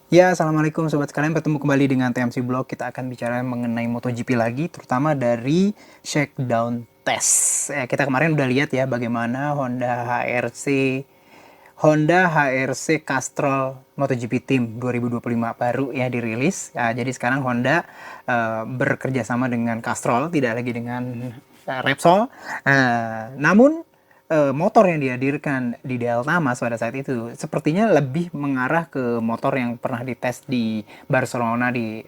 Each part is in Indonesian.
Ya, assalamualaikum sobat sekalian. Bertemu kembali dengan TMC Blog. Kita akan bicara mengenai MotoGP lagi, terutama dari shakedown test. Kita kemarin udah lihat ya bagaimana Honda HRC Castrol MotoGP Team 2025 baru ya dirilis. Ya, jadi sekarang Honda bekerja sama dengan Castrol, tidak lagi dengan Repsol. Namun motor yang dihadirkan di Delta Mas pada saat itu sepertinya lebih mengarah ke motor yang pernah dites di Barcelona di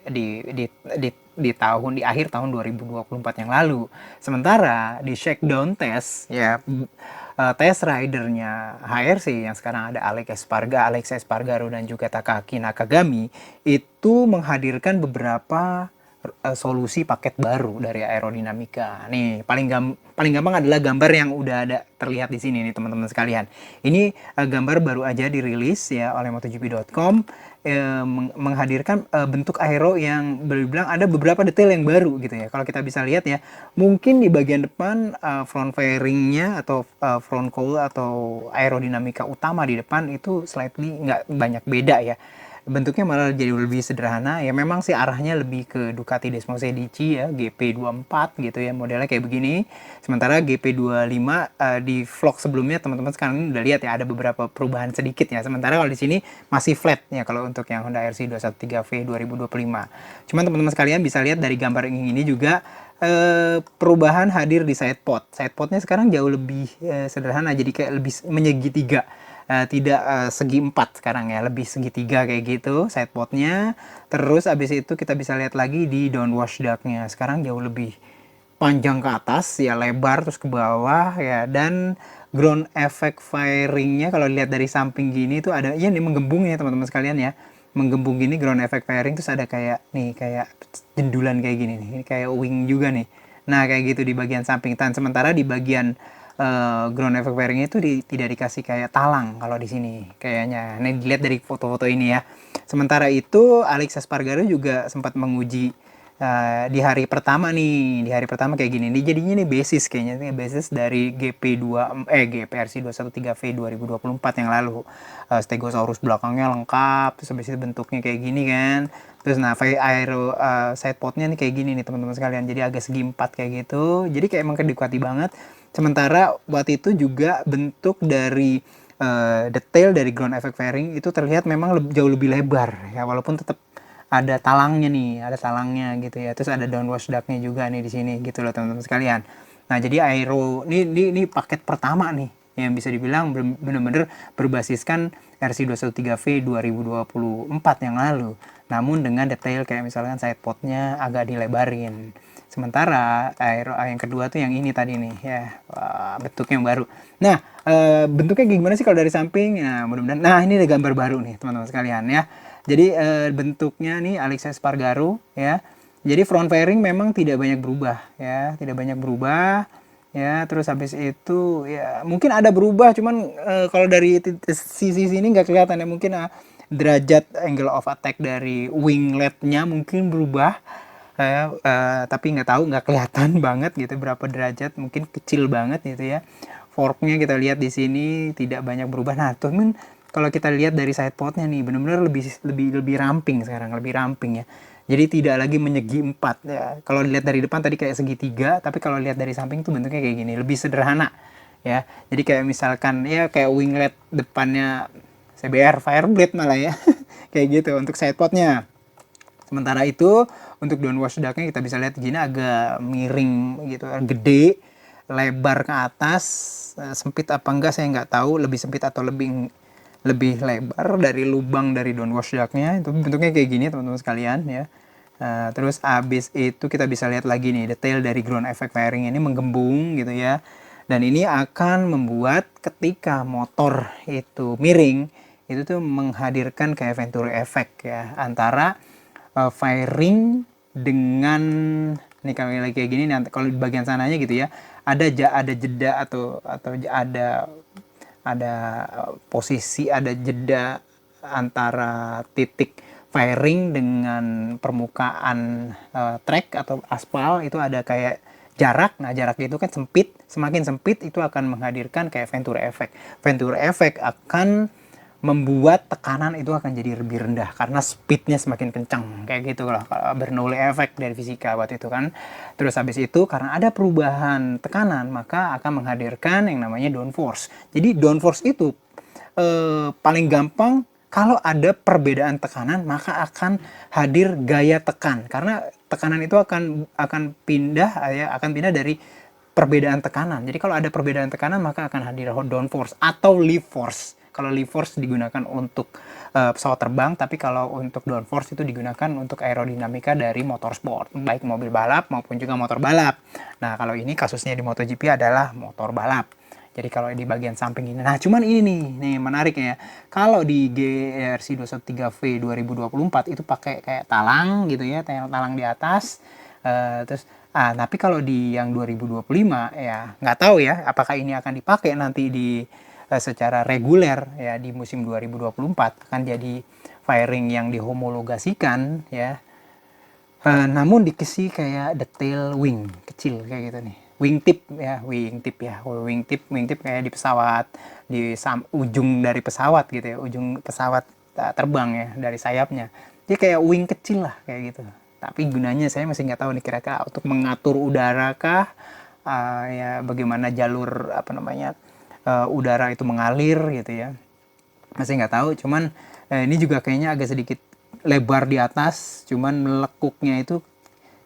akhir tahun 2024 yang lalu. Sementara di shakedown test ya test ridernya HRC yang sekarang ada Alex Espargaro dan juga Takaki Nakagami itu menghadirkan beberapa solusi paket baru dari aerodinamika. Nih, paling gampang adalah gambar yang udah ada terlihat di sini nih teman-teman sekalian. Ini gambar baru aja dirilis ya oleh MotoGP.com menghadirkan bentuk aero yang bilang ada beberapa detail yang baru gitu ya. Kalau kita bisa lihat ya, mungkin di bagian depan front fairingnya atau front cowl atau aerodinamika utama di depan itu slightly nggak banyak beda ya, bentuknya malah jadi lebih sederhana ya. Memang sih arahnya lebih ke Ducati Desmosedici ya, GP24 gitu ya, modelnya kayak begini. Sementara GP25 di vlog sebelumnya teman-teman sekarang udah lihat ya ada beberapa perubahan sedikit ya. Sementara kalau di sini masih flat ya kalau untuk yang Honda RC 213V 2025. Cuman teman-teman sekalian bisa lihat dari gambar ini juga perubahan hadir di sidepod. Sidepodnya sekarang jauh lebih sederhana, jadi kayak lebih menyegitiga, tidak segi empat sekarang ya, lebih segitiga kayak gitu sidepodnya. Terus abis itu kita bisa lihat lagi di downwash ductnya, sekarang jauh lebih panjang ke atas ya, lebar terus ke bawah ya. Dan ground effect fairingnya kalau lihat dari samping gini tuh ada ya, nih menggembung ya teman-teman sekalian ya, menggembung gini ground effect fairing. Terus ada kayak nih kayak jendulan kayak gini nih, ini kayak wing juga nih. Nah kayak gitu di bagian samping. Dan sementara di bagian ground effect fairingnya itu tidak dikasih kayak talang kalau di sini kayaknya. Nih dilihat dari foto-foto ini ya. Sementara itu Alex Espargaro juga sempat menguji di hari pertama nih, di hari pertama kayak gini. Ini jadinya nih basis kayaknya, ini basis dari GPRC 213V 2024 yang lalu. Stegosaurus belakangnya lengkap, terus habis itu bentuknya kayak gini kan. Terus nah aero sidepodnya nih kayak gini nih teman-teman sekalian. Jadi agak segi empat kayak gitu. Jadi kayak emang kedekati banget. Sementara waktu itu juga bentuk dari detail dari ground effect fairing itu terlihat memang jauh lebih lebar ya, walaupun tetap ada talangnya nih, ada talangnya gitu ya. Terus ada downwash ductnya juga nih di sini gitu loh teman-teman sekalian. Nah jadi aero ini paket pertama nih yang bisa dibilang benar-benar berbasiskan RC213V 2024 yang lalu, namun dengan detail kayak misalkan sidepodnya agak dilebarin. Sementara aero yang kedua tuh yang ini tadi nih ya, bentuknya yang baru. Nah bentuknya gimana sih kalau dari samping? Nah mudah-mudahan, nah ini ada gambar baru nih teman-teman sekalian ya. Jadi bentuknya nih Alex Espargaro ya. Jadi front fairing memang tidak banyak berubah ya, tidak banyak berubah ya. Terus habis itu ya mungkin ada berubah, cuman kalau dari sisi sini nggak kelihatan ya. Mungkin derajat angle of attack dari wingletnya mungkin berubah tapi nggak tahu, nggak kelihatan banget gitu berapa derajat, mungkin kecil banget gitu ya. Forknya kita lihat di sini tidak banyak berubah. Nah temen, kalau kita lihat dari sidepodnya nih benar-benar lebih ramping sekarang, lebih ramping ya. Jadi tidak lagi menyegi empat ya. Kalau dilihat dari depan tadi kayak segitiga, tapi kalau lihat dari samping tuh bentuknya kayak gini, lebih sederhana ya. Jadi kayak misalkan ya kayak winglet depannya CBR Fireblade malah ya. Kayak gitu untuk sidepodnya. Sementara itu untuk downwash ductnya kita bisa lihat gini, agak miring gitu, gede, lebar ke atas. Sempit apa enggak saya nggak tahu, lebih sempit atau lebih lebih lebar dari lubang dari downwash ductnya. Itu bentuknya kayak gini teman-teman sekalian ya. Terus abis itu kita bisa lihat lagi nih detail dari ground effect fairing ini menggembung gitu ya. Dan ini akan membuat ketika motor itu miring itu tuh menghadirkan kayak Venturi effect ya, antara firing dengan nih kalau lagi kayak gini nih, kalau di bagian sananya gitu ya ada jeda atau ada posisi, ada jeda antara titik firing dengan permukaan track atau aspal, itu ada kayak jarak. Nah jarak itu kan sempit, semakin sempit itu akan menghadirkan kayak Venturi effect. Venturi effect akan membuat tekanan itu akan jadi lebih rendah karena speednya semakin kencang kayak gitu loh, kalau Bernoulli effect dari fisika waktu itu kan. Terus habis itu karena ada perubahan tekanan maka akan menghadirkan yang namanya downforce. Jadi downforce itu paling gampang kalau ada perbedaan tekanan maka akan hadir gaya tekan, karena tekanan itu akan pindah ya, akan pindah dari perbedaan tekanan. Jadi kalau ada perbedaan tekanan maka akan hadir downforce atau lift force. Kalau lift force digunakan untuk pesawat terbang, tapi kalau untuk downforce itu digunakan untuk aerodinamika dari motorsport, baik mobil balap maupun juga motor balap. Nah, kalau ini kasusnya di MotoGP adalah motor balap. Jadi kalau di bagian samping ini, nah cuman ini nih menarik ya. Kalau di GRC 213V 2024 itu pakai kayak talang gitu ya, talang di atas. Terus tapi kalau di yang 2025 ya nggak tahu ya apakah ini akan dipakai nanti di secara reguler ya di musim 2024, akan jadi fairing yang dihomologasikan ya. Namun dikasih kayak detail wing kecil kayak gitu nih. Wingtip ya, wingtip kayak di pesawat, di ujung dari pesawat gitu ya, ujung pesawat terbang ya dari sayapnya. Dia kayak wing kecil lah kayak gitu. Tapi gunanya saya masih nggak tahu nih, kira-kira untuk mengatur udara kah, ya bagaimana jalur apa namanya udara itu mengalir gitu ya. Masih nggak tahu, cuman ini juga kayaknya agak sedikit lebar di atas, cuman melekuknya itu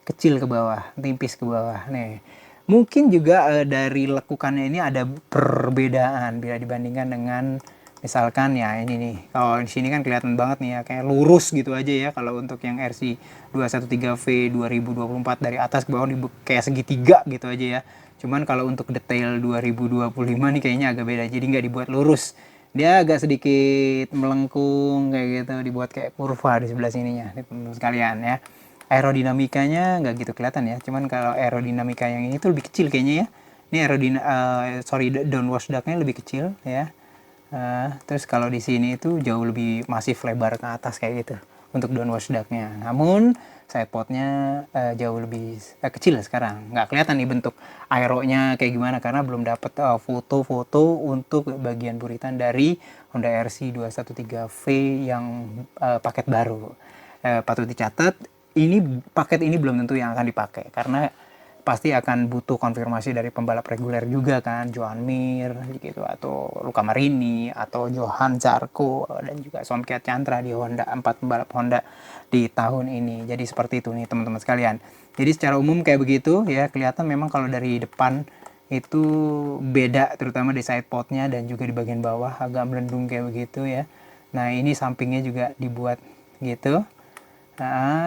kecil ke bawah, tipis ke bawah nih. Mungkin juga dari lekukannya ini ada perbedaan bila dibandingkan dengan misalkan ya ini nih. Kalau di sini kan kelihatan banget nih ya, kayak lurus gitu aja ya kalau untuk yang RC 213V 2024 dari atas ke bawah kayak segitiga gitu aja ya. Cuman kalau untuk detail 2025 nih kayaknya agak beda. Jadi nggak dibuat lurus. Dia agak sedikit melengkung kayak gitu, dibuat kayak kurva di sebelah sininya, teman-teman sekalian ya. Aerodinamikanya nggak gitu kelihatan ya, cuman kalau aerodinamika yang ini tuh lebih kecil kayaknya ya. Ini downwash ductnya lebih kecil ya. Terus kalau di sini itu jauh lebih masif lebar ke atas kayak gitu untuk downwash ductnya. Namun sidepodnya jauh lebih kecil sekarang. Nggak kelihatan nih bentuk aeronya kayak gimana karena belum dapat foto-foto untuk bagian buritan dari Honda RC 213V yang paket baru. Patut dicatat, paket ini belum tentu yang akan dipakai karena pasti akan butuh konfirmasi dari pembalap reguler juga kan, Joan Mir gitu, atau Luca Marini atau Johan Zarco dan juga Somkiat Chantra di Honda, 4 pembalap Honda di tahun ini. Jadi seperti itu nih teman-teman sekalian. Jadi secara umum kayak begitu ya, kelihatan memang kalau dari depan itu beda, terutama di side podnya dan juga di bagian bawah agak melendung kayak begitu ya. Nah ini sampingnya juga dibuat gitu.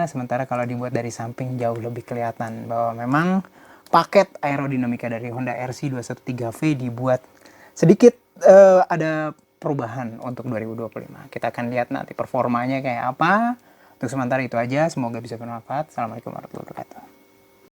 Sementara kalau dibuat dari samping jauh lebih kelihatan bahwa memang paket aerodinamika dari Honda RC 213V dibuat sedikit ada perubahan untuk 2025. Kita akan lihat nanti performanya kayak apa. Untuk sementara itu aja, semoga bisa bermanfaat. Assalamualaikum warahmatullahi wabarakatuh.